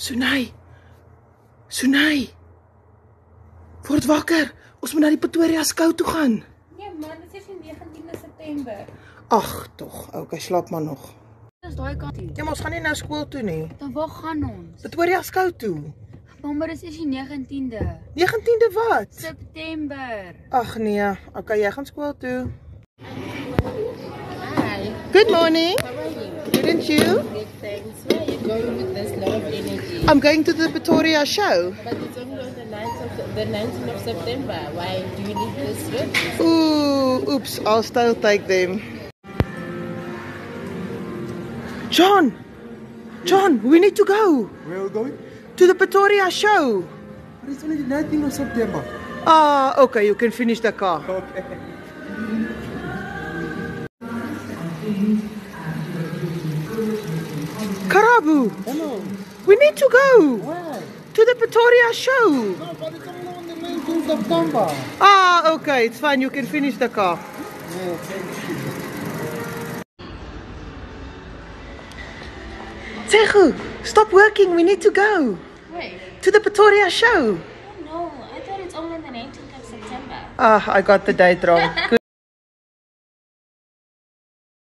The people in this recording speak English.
Sunay. Sunay. Word wakker. Ons moet na die Pretoria skou toe gaan. Nee man, dit is die 19de September. Ag, tog. Okay, slaap maar nog. Dis daai kant toe. Ja, maar ons gaan nie nou skool toe nie. Dan waar gaan ons? Pretoria skou toe. Maar dis is die 19de 19de wat? September. Ag nee. Okay, jy gaan skool toe. Hi. Good morning. How are you? Didn't you? Good, thanks. Where are you going with this lot of energy? I'm going to the Pretoria show. But it's only on the 19th of September. Why do you need this trip? Ooh, oops, I'll still take them. John, we need to go Where are we going? to the Pretoria show. But it's only the 19th of September. Ah, okay, you can finish the car. Okay. Karabu, Hello. we need to go Where? to the Pretoria show. No, but it's only on the 19th of September. Ah, okay, it's fine, you can finish the car. Yeah, thank you. Tsehu, stop working, we need to go Wait. to the Pretoria show. No, I thought it's only on the 19th of September. Ah, I got the date wrong.